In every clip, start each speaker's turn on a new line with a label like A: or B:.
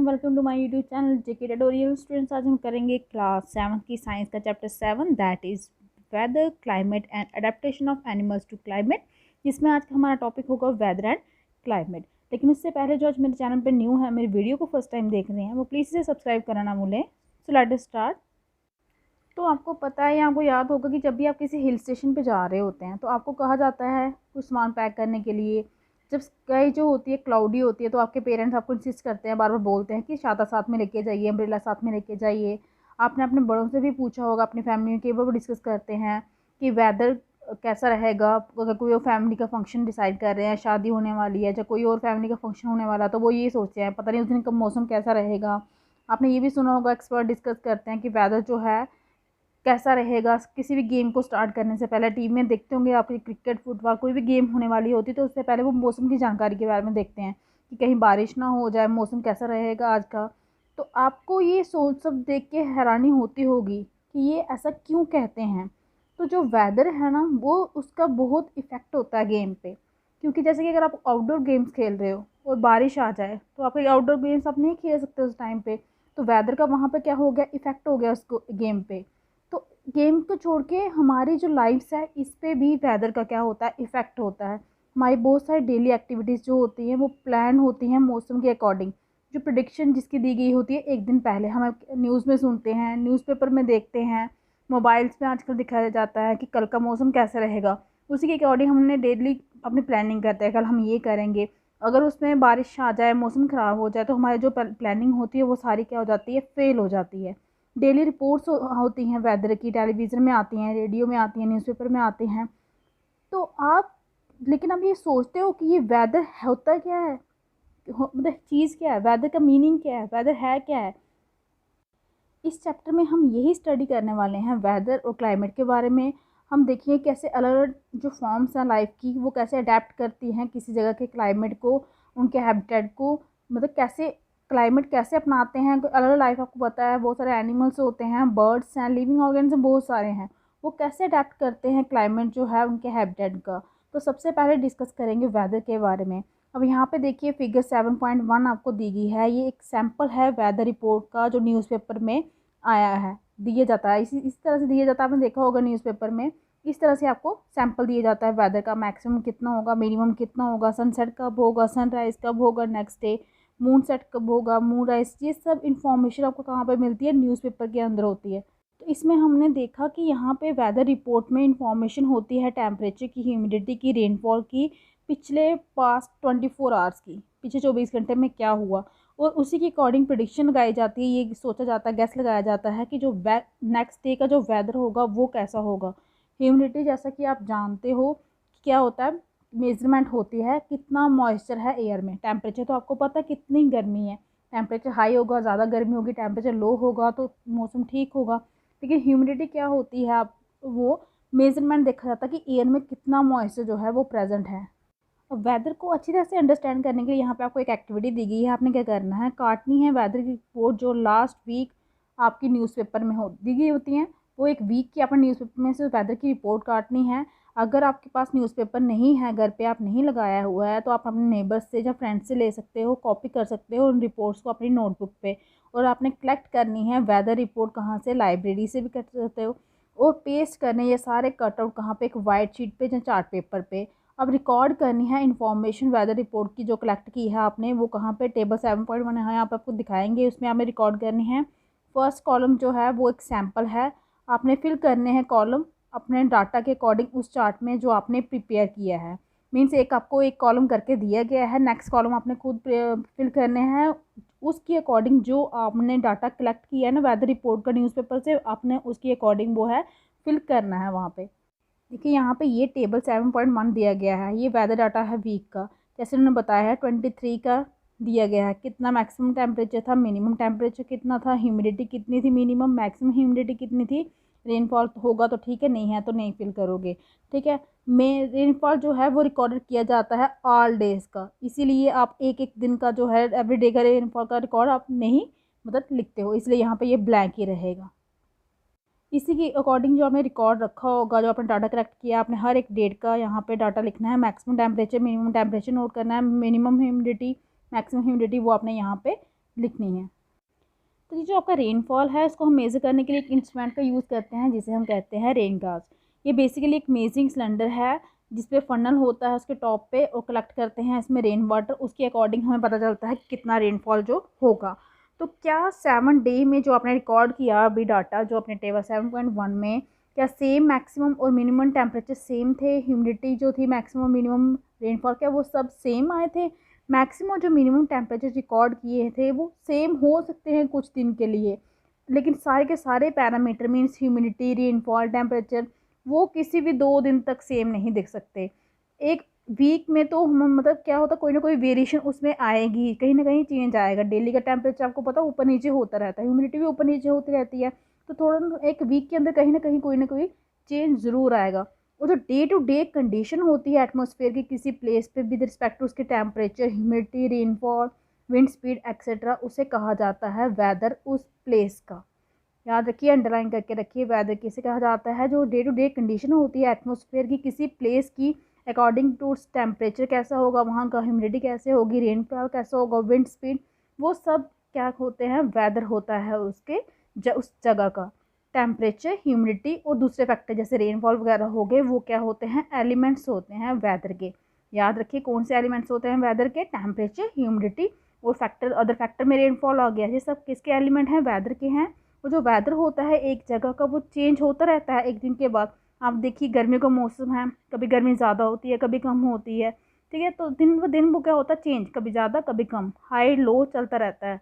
A: Welcome to my YouTube channel JK tutorial. Students, आज हम करेंगे क्लास 7 की साइंस का chapter 7 that is weather, climate and adaptation of animals to climate. जिसमें आज का हमारा टॉपिक होगा वेदर एंड क्लाइमेट। लेकिन उससे पहले जो आज मेरे चैनल पर न्यू है, मेरी वीडियो को फर्स्ट टाइम देख रहे हैं, वो प्लीज़ इसे सब्सक्राइब करना ना भूलें। So let us start. तो आपको पता है या आपको याद होगा कि जब भी आप किसी हिल स्टेशन पे जा रहे होते हैं तो आपको कहा जाता है कुछ सामान पैक करने के लिए। जब स्काई जो होती है क्लाउडी होती है तो आपके पेरेंट्स आपको इंसिस्ट करते हैं, बार बार बोलते हैं कि छाता साथ में लेके जाइए, अम्ब्रेला साथ में लेके जाइए। आपने अपने बड़ों से भी पूछा होगा, अपनी फैमिली के वो डिस्कस करते हैं कि वेदर कैसा रहेगा। अगर कोई और फैमिली का फंक्शन डिसाइड कर रहे हैं, शादी होने वाली है या कोई और फैमिली का फंक्शन होने वाला, तो वो ये सोचते हैं पता नहीं उस दिन का मौसम कैसा रहेगा। आपने ये भी सुना होगा, एक्सपर्ट डिस्कस करते हैं कि वेदर जो है कैसा रहेगा। किसी भी गेम को स्टार्ट करने से पहले टीम में देखते होंगे आपकी, क्रिकेट, फुटबॉल, कोई भी गेम होने वाली होती है तो उससे पहले वो मौसम की जानकारी के बारे में देखते हैं कि कहीं बारिश ना हो जाए, मौसम कैसा रहेगा आज का। तो आपको ये सोच सब देख के हैरानी होती होगी कि ये ऐसा क्यों कहते हैं। तो जो वेदर है ना, वो उसका बहुत इफ़ेक्ट होता है गेम पे। क्योंकि जैसे कि अगर आप आउटडोर गेम्स खेल रहे हो और बारिश आ जाए तो आप आउटडोर गेम्स आप नहीं खेल सकते उस टाइम पे। तो वेदर का वहाँ पे क्या हो गया, इफ़ेक्ट हो गया उसको गेम पे। तो गेम को छोड़ के हमारी जो लाइफ्स है, इस पे भी वेदर का क्या होता है, इफ़ेक्ट होता है। हमारी बहुत सारी डेली एक्टिविटीज़ जो होती हैं वो प्लान होती हैं मौसम के अकॉर्डिंग। जो प्रिडिक्शन जिसकी दी गई होती है एक दिन पहले, हम न्यूज़ में सुनते हैं, न्यूज़पेपर में देखते हैं, मोबाइल्स में आजकल दिखाया जाता है कि कल का मौसम कैसा रहेगा। उसी के अकॉर्डिंग हमने डेली अपनी प्लानिंग करते हैं, कल हम ये करेंगे। अगर उसमें बारिश आ जाए, मौसम ख़राब हो जाए, तो हमारी जो प्लानिंग होती है वो सारी क्या हो जाती है, फेल हो जाती है। डेली रिपोर्ट्स होती हैं वेदर की, टेलीविज़न में आती हैं, रेडियो में आती हैं, न्यूज़पेपर में आती हैं। तो आप, लेकिन आप ये सोचते हो कि ये वेदर होता क्या है, मतलब चीज़ क्या है, वेदर का मीनिंग क्या है, वेदर है क्या है। इस चैप्टर में हम यही स्टडी करने वाले हैं, वेदर और क्लाइमेट के बारे में। हम देखिए कैसे अलग अलग जो फॉर्म्स हैं लाइफ की, वो कैसे अडेप्ट करती हैं किसी जगह के क्लाइमेट को, उनके हैबिटेट को। मतलब कैसे क्लाइमेट कैसे अपनाते हैं। अलग अलग लाइफ, आपको पता है बहुत सारे एनिमल्स होते हैं, बर्ड्स हैं, लिविंग ऑर्गेनिज्म बहुत सारे हैं। वो कैसे अडेप्ट करते हैं क्लाइमेट जो है उनके हैबिटेट का। तो सबसे पहले डिस्कस करेंगे वेदर के बारे में। अब यहाँ पे देखिए फिगर 7.1 आपको दी गई है। ये एक सैम्पल है वेदर रिपोर्ट का जो न्यूज़पेपर में आया है, दिया जाता है। इस तरह से दिया जाता है, आपने देखा होगा न्यूज़पेपर में। इस तरह से आपको सैंपल दिया जाता है वेदर का, मैक्सिमम कितना होगा, मिनिमम कितना होगा, सनसेट कब होगा, सनराइज़ कब होगा नेक्स्ट डे, मून सेट कब होगा, मून राइज। ये सब इन्फॉर्मेशन आपको कहाँ पर मिलती है, न्यूज़पेपर के अंदर होती है। तो इसमें हमने देखा कि यहाँ पे वेदर रिपोर्ट में इंफॉर्मेशन होती है टेम्परेचर की, ह्यूमिडिटी की, रेनफॉल की, पिछले पास्ट 24 आवर्स की, पिछले 24 घंटे में क्या हुआ, और उसी के अकॉर्डिंग प्रिडिक्शन लगाई जाती है। ये सोचा जाता है, गैस लगाया जाता है कि जो नेक्स्ट डे का जो वेदर होगा वो कैसा होगा। ह्यूमिडिटी, जैसा कि आप जानते हो क्या होता है, मेजरमेंट होती है कितना मॉइस्चर है एयर में। टेम्परेचर तो आपको पता है कितनी गर्मी है, टेम्परेचर हाई होगा ज़्यादा गर्मी होगी, टेम्परेचर लो होगा तो मौसम ठीक होगा। लेकिन ह्यूमिडिटी क्या होती है, आप वो मेजरमेंट देखा जाता है कि एयर में कितना मॉइस्चर जो है वो प्रेजेंट है। अब वेदर को अच्छी तरह से अंडरस्टैंड करने के लिए यहाँ पे आपको एक एक्टिविटी दी गई है। आपने क्या करना है, काटनी है वेदर की रिपोर्ट जो लास्ट वीक आपकी न्यूज़पेपर में हो दी गई होती हैं। वो एक वीक की अपने न्यूज़पेपर में से वेदर की रिपोर्ट काटनी है। अगर आपके पास न्यूज़पेपर नहीं है, घर पे आप नहीं लगाया हुआ है, तो आप अपने नेबर्स से या फ्रेंड्स से ले सकते हो, कॉपी कर सकते हो उन रिपोर्ट्स को अपनी नोटबुक पे। और आपने कलेक्ट करनी है वेदर रिपोर्ट, कहाँ से, लाइब्रेरी से भी कर सकते हो। और पेस्ट करने ये सारे कटआउट कहाँ पे, एक वाइट शीट पे या चार्ट पेपर पे। अब रिकॉर्ड करनी है इन्फॉर्मेशन वेदर रिपोर्ट की जो कलेक्ट की है आपने, वो कहाँ पे, टेबल 7.1 है यहाँ पे आपको दिखाएंगे, उसमें हमें रिकॉर्ड करनी है। फर्स्ट कॉलम जो है वो एक सैम्पल है, आपने फिल करने हैं कॉलम अपने डाटा के अकॉर्डिंग उस चार्ट में जो आपने प्रिपेयर किया है। मीन्स एक आपको एक कॉलम करके दिया गया है, नेक्स्ट कॉलम आपने खुद फिल करने हैं उसके अकॉर्डिंग जो आपने डाटा कलेक्ट किया है ना वेदर रिपोर्ट का न्यूज़पेपर से, आपने उसके अकॉर्डिंग वो है फिल करना है वहाँ पे। देखिए यहाँ पे ये टेबल 7.1 दिया गया है, ये वेदर डाटा है वीक का। जैसे उन्होंने बताया है 23 का दिया गया है, कितना मैक्सिमम टेम्परेचर था, मिनिमम टेम्परेचर कितना था, ह्यूमिडिटी कितनी थी, मिनिमम मैक्सिमम ह्यूमिडिटी कितनी थी। रेनफॉल होगा तो ठीक है, नहीं है तो नहीं फिल करोगे, ठीक है। में रेनफॉल जो है वो रिकॉर्डेड किया जाता है ऑल डेज़ का, इसीलिए आप एक एक दिन का जो है एवरी डे का रेनफॉल का रिकॉर्ड आप नहीं मतलब लिखते हो, इसलिए यहाँ पर ये ब्लैंक ही रहेगा। इसी के अकॉर्डिंग जो आपने रिकॉर्ड रखा होगा, जो आपने डाटा कलेक्ट किया, आपने हर एक डेट का यहाँ पे डाटा लिखना है। Maximum temperature, minimum temperature note करना है, मिनिमम ह्यूमिडिटी, मैक्सिमम ह्यूमिडिटी वो आपने यहाँ पे लिखनी है। तो ये जो आपका रेनफॉल है इसको हम मेज़र करने के लिए एक इंस्ट्रूमेंट का यूज़ करते हैं जिसे हम कहते हैं रेन गाज। ये बेसिकली एक मेजरिंग सिलेंडर है जिस पे फनल होता है उसके टॉप पे, और कलेक्ट करते हैं इसमें रेन वाटर। उसके अकॉर्डिंग हमें पता चलता है कि कितना रेनफॉल जो होगा। तो क्या 7 डे में जो आपने रिकॉर्ड किया अभी डाटा जो अपने टेबल 7.1 में, क्या सेम मैक्सिमम और मिनिमम टेम्परेचर सेम थे? ह्यूमिडिटी जो थी मैक्सिमम मिनिमम रेनफॉल, क्या वो सब सेम आए थे? मैक्सिमम जो मिनिमम टेम्परेचर रिकॉर्ड किए थे वो सेम हो सकते हैं कुछ दिन के लिए, लेकिन सारे के सारे parameter means humidity, rainfall, temperature, वो किसी भी 2 दिन तक सेम नहीं दिख सकते। एक वीक में तो हम मतलब क्या होता, कोई ना कोई वेरिएशन उसमें आएगी, कहीं ना कहीं चेंज आएगा। डेली का टेम्परेचर आपको पता ऊपर नीचे होता रहता है, ह्यूमिडिटी भी ऊपर नीचे होती रहती है, तो थोड़ा एक वीक के अंदर कहीं ना कहीं कोई चेंज ज़रूर आएगा। और जो डे टू डे कंडीशन होती है एटमॉस्फेयर की किसी प्लेस पे विद रिस्पेक्ट टू उसके temperature, humidity, rainfall, wind speed etcetera, उसे कहा जाता है वेदर उस प्लेस का। याद रखिए, अंडरलाइन करके रखिए, वेदर किसे कहा जाता है? जो डे टू डे कंडीशन होती है एटमॉस्फेयर की किसी प्लेस की, अकॉर्डिंग टू टेम्परेचर कैसा होगा वहाँ का, ह्यूमिडिटी कैसे होगी, रेनफॉल कैसा होगा, विंड स्पीड, वो सब क्या होते हैं? वेदर होता है उसके उस जगह का। टेम्परेचर, ह्यूमिडिटी और दूसरे फैक्टर जैसे रेनफॉल वगैरह हो गए, वो क्या होते हैं? एलिमेंट्स होते हैं वेदर के। याद रखिए कौन से एलिमेंट्स होते हैं वेदर के? टेम्परेचर, ह्यूमिडिटी और फैक्टर, अदर फैक्टर में रेनफॉल आ गया, ये सब किसके एलिमेंट हैं? वेदर के हैं। वो जो वेदर होता है एक जगह का वो चेंज होता रहता है एक दिन के बाद। आप देखिए गर्मियों का मौसम है, कभी गर्मी ज़्यादा होती है कभी कम होती है, ठीक है? तो दिन ब दिन वो क्या होता है? चेंज, कभी ज़्यादा कभी कम, हाई लो चलता रहता है।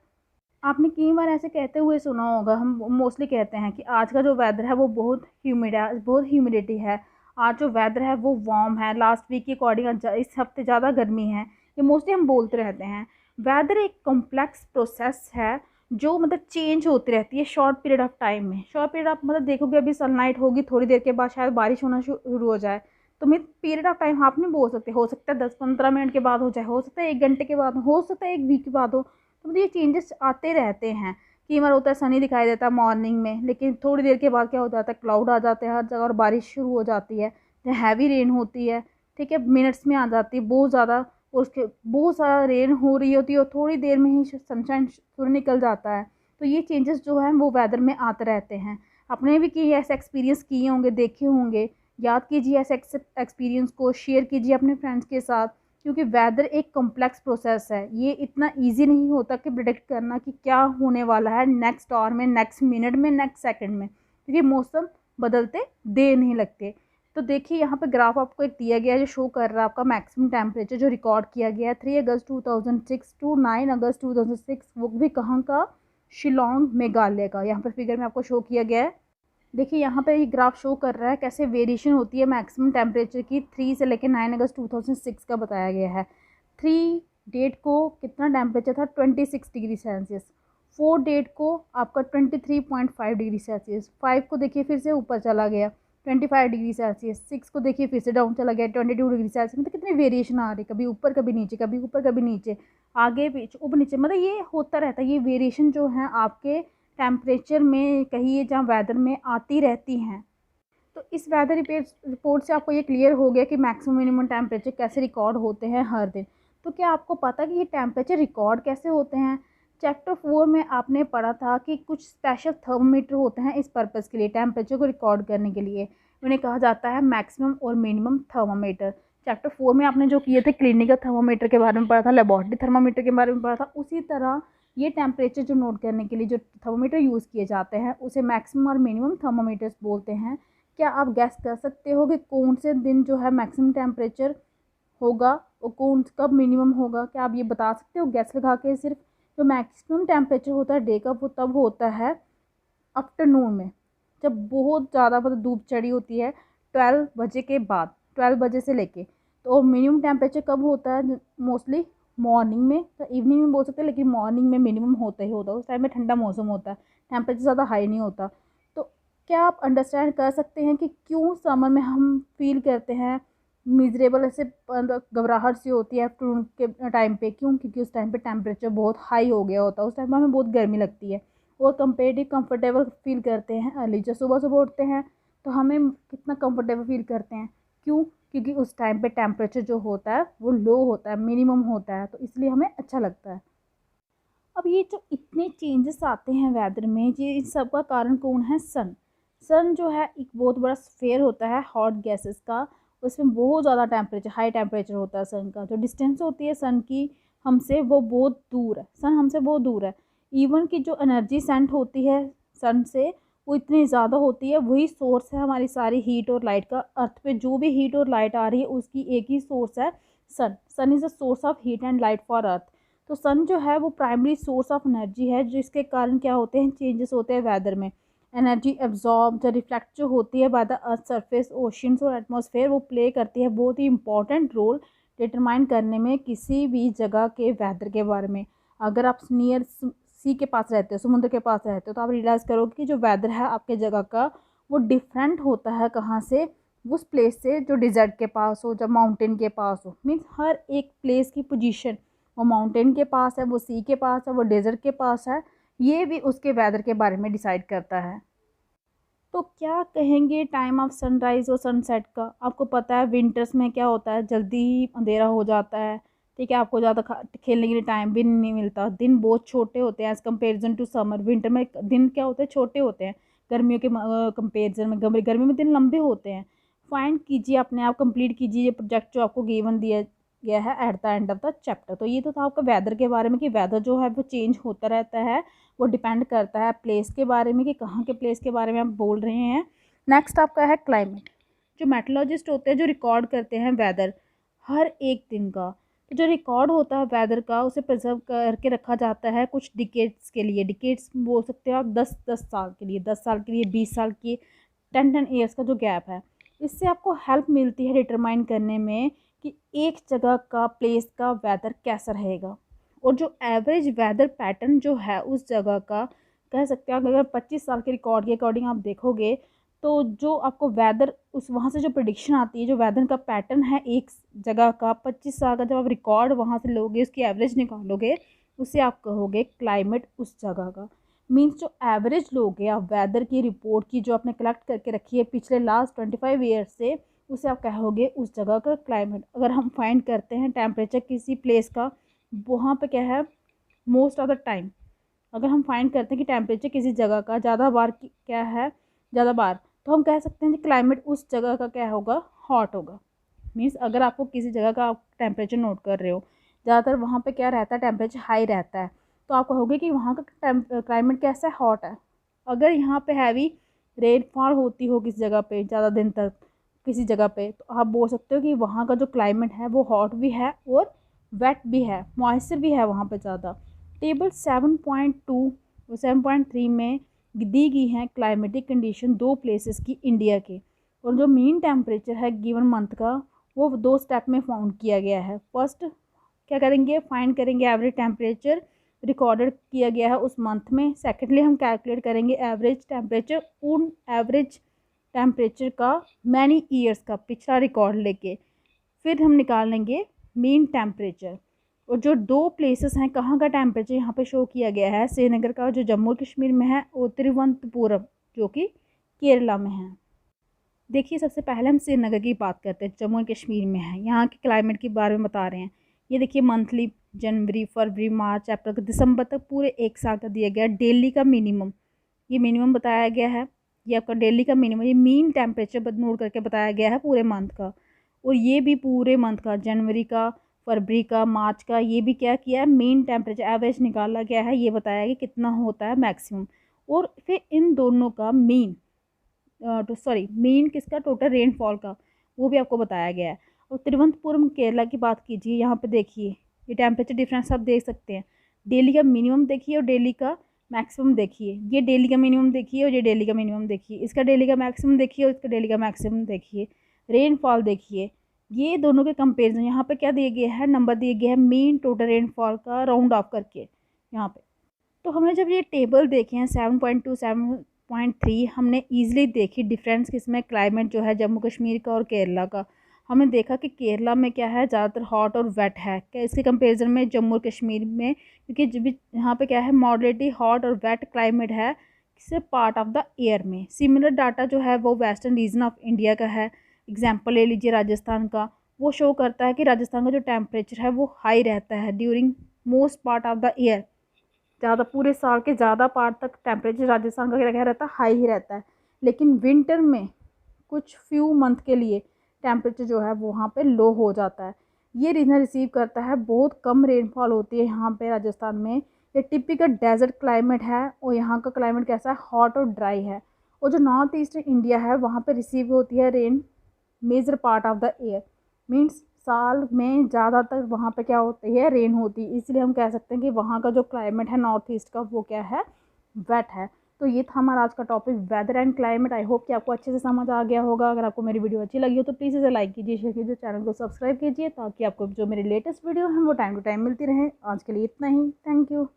A: आपने कई बार ऐसे कहते हुए सुना होगा, हम मोस्टली कहते हैं कि आज का जो वेदर है वो बहुत ह्यूमिड है, बहुत ह्यूमिडिटी है। आज जो वेदर है वो वार्म है, लास्ट वीक के अकॉर्डिंग इस हफ्ते ज़्यादा गर्मी है। ये मोस्टली हम बोलते रहते हैं। वेदर एक कॉम्प्लेक्स प्रोसेस है जो मतलब चेंज होती रहती है शॉर्ट पीरियड ऑफ टाइम में। शॉर्ट पीरियड आप मतलब देखोगे अभी सनलाइट होगी, थोड़ी देर के बाद शायद बारिश होना शुरू हो जाए, तो मैं पीरियड ऑफ टाइम आप नहीं बोल सकते, हो सकता है 10-15 मिनट के बाद हो जाए, हो सकता है 1 घंटे के बाद, हो सकता है 1 वीक के बाद हो। तो मतलब ये चेंजेस आते रहते हैं। कई बार होता है सनी दिखाई देता है मॉर्निंग में, लेकिन थोड़ी देर के बाद क्या हो जाता है? क्लाउड आ जाते हैं हर जगह और बारिश शुरू हो जाती है, हैवी रेन होती है, ठीक है? मिनट्स में आ जाती है बहुत ज़्यादा, और उसके बहुत सारा रेन हो रही होती है और थोड़ी देर में ही सनशाइन सूर्य निकल जाता है। तो ये चेंजेस जो हैं वो वेदर में आते रहते हैं। आपने भी कि ऐसे एक्सपीरियंस किए होंगे, देखे होंगे। याद कीजिए ऐसे एक्सपीरियंस को, शेयर कीजिए अपने फ्रेंड्स के साथ, क्योंकि वेदर एक कॉम्प्लेक्स प्रोसेस है। ये इतना इजी नहीं होता कि प्रिडिक्ट करना कि क्या होने वाला है नेक्स्ट आवर में, नेक्स्ट मिनट में, नेक्स्ट सेकंड में, क्योंकि मौसम बदलते देर नहीं लगते। तो देखिए यहाँ पे ग्राफ आपको एक दिया गया है जो शो कर रहा है आपका मैक्सिमम टेम्परेचर जो रिकॉर्ड किया गया है 3 अगस्त 2006 टू 9 अगस्त 2006, वो भी कहाँ का? शिलोंग मेघालय का। यहाँ पर फिगर में आपको शो किया गया है। देखिए यहाँ पे ये ग्राफ शो कर रहा है कैसे वेरिएशन होती है मैक्सिमम टेम्परेचर की। 3 से लेकर 9 अगस्त 2006 का बताया गया है। 3 डेट को कितना टेम्परेचर था? 26 डिग्री सेल्सियस। 4 डेट को आपका 23.5 डिग्री सेल्सियस। 5 को देखिए फिर से ऊपर चला गया 25 डिग्री सेल्सियस। 6 को देखिए फिर से डाउन चला गया 22 डिग्री सेल्सियस। मतलब कितनी वेरिएशन आ रही है, कभी ऊपर कभी नीचे, कभी ऊपर कभी नीचे, आगे पीछे ऊपर नीचे, मतलब ये होता रहता है। ये वेरिएशन जो है आपके टेम्परेचर में कहिए जहाँ वेदर में आती रहती हैं। तो इस वेदर रिपोर्ट से आपको ये क्लियर हो गया कि मैक्सिमम मिनिमम टेम्परेचर कैसे रिकॉर्ड होते हैं हर दिन। तो क्या आपको पता कि ये टेम्परेचर रिकॉर्ड कैसे होते हैं? चैप्टर 4 में आपने पढ़ा था कि कुछ स्पेशल थर्मोमीटर होते हैं इस पर्पज़ के लिए, टेम्परेचर को रिकॉर्ड करने के लिए। उन्हें कहा जाता है मैक्सिमम और मिनिमम थर्मोमीटर। चैप्टर 4 में आपने जो किए थे क्लिनिकल थर्मोमीटर के बारे में पढ़ा था, लेबोरेटरी थर्मोमीटर के बारे में पढ़ा था, उसी तरह ये टेम्परेचर जो नोट करने के लिए जो थर्मोमीटर यूज़ किए जाते हैं उसे मैक्सिमम और मिनिमम थर्मोमीटर्स बोलते हैं। क्या आप गैस कर सकते हो कि कौन से दिन जो है मैक्सिमम टेम्परेचर होगा और कौन कब मिनिमम होगा? क्या आप ये बता सकते हो गैस लगा के? सिर्फ जो मैक्सिमम टेम्परेचर होता है डे का वो तब होता है आफ्टरनून में, जब बहुत ज़्यादा मतलब धूप चढ़ी होती है 12 बजे के बाद, 12 बजे से लेके। तो मिनिमम टेम्परेचर कब होता है? मोस्टली मॉर्निंग में, तो इवनिंग में बोल सकते हैं, लेकिन मॉर्निंग में मिनिमम होता ही होता है। उस टाइम में ठंडा मौसम होता है, टेम्परेचर ज़्यादा हाई नहीं होता। तो क्या आप अंडरस्टैंड कर सकते हैं कि क्यों समर में हम फील करते हैं मिजरेबल, ऐसे घबराहट सी होती है आफ्टरनून के टाइम पे? क्यों? क्योंकि उस टाइम पे टेम्परेचर बहुत हाई हो गया होता है, उस टाइम में हमें बहुत गर्मी लगती है। और कंपेरेटिव कंफर्टेबल फील करते हैं अर्ली, जब सुबह सुबह उठते हैं तो हमें कितना कंफर्टेबल फील करते हैं। क्यों? क्योंकि उस टाइम पे टेम्परेचर जो होता है वो लो होता है, मिनिमम होता है, तो इसलिए हमें अच्छा लगता है। अब ये जो इतने चेंजेस आते हैं वेदर में, ये इन सब का कारण कौन है? सन। सन जो है एक बहुत बड़ा स्फेयर होता है हॉट गैसेस का, उसमें बहुत ज़्यादा टेम्परेचर, हाई टेम्परेचर होता है सन का। जो डिस्टेंस होती है सन की हमसे, वो बहुत दूर है, सन हमसे बहुत दूर है। इवन की जो एनर्जी सेंट होती है सन से, वो इतनी ज़्यादा होती है, वही सोर्स है हमारी सारी हीट और लाइट का। अर्थ पे जो भी हीट और लाइट आ रही है उसकी एक ही सोर्स है, sun. Sun is a source of heat and light for earth. तो सन जो है वो प्राइमरी सोर्स ऑफ एनर्जी है, जिसके कारण क्या होते हैं, चेंजेस होते हैं वेदर में। एनर्जी एब्जॉर्ब जो रिफ्लेक्ट जो होती है by the earth surface, oceans और एटमॉस्फेयर, वो प्ले करती है बहुत ही इंपॉर्टेंट रोल डिटरमाइन करने में किसी भी जगह के वेदर के बारे में। अगर आप नियर सी के पास रहते हो, समुद्र के पास रहते हो, तो आप रियलाइज़ करोगे कि जो वेदर है आपके जगह का वो डिफरेंट होता है कहाँ से, उस प्लेस से जो डिज़र्ट के पास हो, जब माउंटेन के पास हो। मीन्स हर एक प्लेस की पोजीशन, वो माउंटेन के पास है, वो सी के पास है, वो डेजर्ट के पास है, ये भी उसके वेदर के बारे में डिसाइड करता है। तो क्या कहेंगे टाइम ऑफ सनराइज़ और सनसेट का? आपको पता है विंटर्स में क्या होता है, जल्दी ही अंधेरा हो जाता है, ठीक है। आपको ज़्यादा खेलने के लिए टाइम भी नहीं मिलता, दिन बहुत छोटे होते हैं as comparison to summer. Winter में दिन क्या होते हैं, छोटे होते हैं गर्मियों के कंपेरिजन में। गर्मी में दिन लंबे होते हैं। फाइंड कीजिए, अपने आप कंप्लीट कीजिए ये प्रोजेक्ट जो आपको गिवन दिया गया है at the end of the chapter. तो ये तो था आपका वेदर के बारे में कि वेदर जो है वो चेंज होता रहता है, वो डिपेंड करता है प्लेस के बारे में कि कहाँ के प्लेस के बारे में आप बोल रहे हैं। नेक्स्ट आपका है क्लाइमेट। जो मेट्रोलॉजिस्ट होते हैं जो रिकॉर्ड करते हैं वेदर हर एक दिन का, तो जो रिकॉर्ड होता है वेदर का उसे प्रिजर्व करके रखा जाता है कुछ डिकेड्स के लिए। डिकेड्स बोल सकते हो आप 10-10 साल के लिए, 10 साल के लिए, 20 साल की, 10-10 ईयर्स का जो गैप है। इससे आपको हेल्प मिलती है डिटरमाइन करने में कि एक जगह का प्लेस का वेदर कैसा रहेगा। और जो एवरेज वेदर पैटर्न जो है उस जगह का, कह सकते हैं अगर 25 साल के रिकॉर्ड के अकॉर्डिंग आप देखोगे, तो जो आपको वेदर उस वहाँ से जो प्रिडिक्शन आती है, जो वेदर का पैटर्न है एक जगह का 25 साल का, जब आप रिकॉर्ड वहाँ से लोगे, उसकी एवरेज निकालोगे, उससे आप कहोगे क्लाइमेट उस जगह का। मीन्स जो एवरेज लोगे आप वेदर की रिपोर्ट की जो आपने कलेक्ट करके रखी है पिछले लास्ट 25 ईयर्स से, उसे आप कहोगे उस जगह का क्लाइमेट। अगर हम फाइंड करते हैं टेम्परेचर किसी प्लेस का, वहाँ पे क्या है, मोस्ट ऑफ द टाइम अगर हम फाइंड करते हैं कि टेम्परेचर किसी जगह का ज़्यादा बार क्या है, ज़्यादा बार, तो हम कह सकते हैं कि क्लाइमेट उस जगह का क्या होगा, हॉट होगा। मीन्स अगर आपको किसी जगह का आप टेम्परेचर नोट कर रहे हो, ज़्यादातर वहाँ पे क्या रहता है, टेम्परेचर हाई रहता है, तो आप कहोगे कि वहाँ का क्लाइमेट कैसा है, हॉट है। अगर यहाँ पे हैवी रेनफॉल होती हो किसी जगह पे ज़्यादा दिन तक किसी जगह पे, तो आप बोल सकते हो कि वहाँ का जो क्लाइमेट है वो हॉट भी है और वेट भी है, मॉइस्चर भी है वहाँ पे ज़्यादा। टेबल 7.2 और 7.3 में दी गई हैं क्लाइमेटिक कंडीशन दो प्लेसेस की इंडिया के, और जो मीन टेम्परेचर है गिवन मंथ का वो 2 स्टेप में फाउंड किया गया है। फर्स्ट क्या करेंगे, फाइंड करेंगे एवरेज टेम्परेचर रिकॉर्डेड किया गया है उस मंथ में। सेकेंडली हम कैलकुलेट करेंगे एवरेज टेम्परेचर उन एवरेज टेम्परेचर का मैनी ईयर्स का पिछला रिकॉर्ड लेके, फिर हम निकाल लेंगे मीन टेम्परेचर। और जो दो प्लेसेस हैं कहाँ का टेम्परेचर यहाँ पे शो किया गया है, श्रीनगर का जो जम्मू कश्मीर में है, और तिरुवनंतपुरम जो कि केरला में है। देखिए सबसे पहले हम श्रीनगर की बात करते हैं, जम्मू एंड कश्मीर में है, यहाँ के क्लाइमेट के बारे में बता रहे हैं। ये देखिए मंथली जनवरी फरवरी मार्च अप्रैल दिसंबर तक पूरे एक साल का दिया गया है। डेली का मिनिमम, ये मिनिमम बताया गया है, ये आपका डेली का मिनिमम, ये मीन टेम्परेचर नोट करके बताया गया है पूरे मंथ का। और ये भी पूरे मंथ का, जनवरी का, फरवरी का, मार्च का, ये भी क्या किया है, मीन टेम्परेचर एवरेज निकाला गया है, ये बताया गया कितना होता है मैक्सिमम। और फिर इन दोनों का मीन मीन किसका, टोटल रेनफॉल का, वो भी आपको बताया गया है। और तिरुवनंतपुरम केरला की बात कीजिए, यहाँ पे देखिए ये टेम्परेचर डिफरेंस आप देख सकते हैं। डेली का मिनिमम देखिए और डेली का मैक्सिमम देखिए, ये डेली का मिनिमम देखिए और ये डेली का मिनिमम देखिए, इसका डेली का मैक्सिमम देखिए और इसका डेली का मैक्सिमम देखिए। रेनफॉल देखिए, ये दोनों के कंपेरिजन यहाँ पे क्या दिए गए हैं, नंबर दिए गए हैं मीन टोटल रेनफॉल का राउंड ऑफ करके यहाँ पे। तो हमने जब ये टेबल देखे हैं 7.2 7.3, हमने ईजिली देखी डिफरेंस किसमें, क्लाइमेट जो है जम्मू कश्मीर का और केरला का। हमने देखा कि केरला में क्या है, ज़्यादातर हॉट और वेट है क्या इसके कंपेरिजन में जम्मू और कश्मीर में, क्योंकि जब यहाँ पे क्या है मॉडरेटली हॉट और वेट क्लाइमेट है किसी पार्ट ऑफ द ईयर में। सिमिलर डाटा जो है वो वेस्टर्न रीजन ऑफ इंडिया का है। एग्जाम्पल ले लीजिए राजस्थान का, वो शो करता है कि राजस्थान का जो टेम्परेचर है वो हाई रहता है during most part of the year. ज़्यादा पूरे साल के ज़्यादा पार्ट तक टेम्परेचर राजस्थान का क्या रहता है, हाई ही रहता है। लेकिन विंटर में कुछ फ्यू मंथ के लिए टेम्परेचर जो है वो वहाँ पे लो हो जाता है। ये रीजन रिसीव करता है, बहुत कम रेनफॉल होती है यहाँ पे राजस्थान में। ये टिपिकल डेजर्ट क्लाइमेट है और यहाँ का क्लाइमेट कैसा है, हॉट और ड्राई है। और जो नॉर्थ ईस्टर्न इंडिया है वहाँ पे रिसीव होती है rain major part of the year, means साल में ज़्यादातर वहाँ पे क्या होती है, रेन होती है। इसलिए हम कह सकते हैं कि वहाँ का जो क्लाइमेट है नॉर्थ ईस्ट का वो क्या है, वेट है। तो ये था हमारा आज का topic weather and climate. I hope कि आपको अच्छे से समझ आ गया होगा। अगर आपको मेरी वीडियो अच्छी लगी हो तो प्लीज़ इसे लाइक कीजिए, शेयर कीजिए, चैनल को सब्सक्राइब कीजिए ताकि आपको जो मेरी लेटेस्ट वीडियो हैं वो टाइम टू टाइम मिलती रहें। आज के लिए इतना ही, थैंक यू।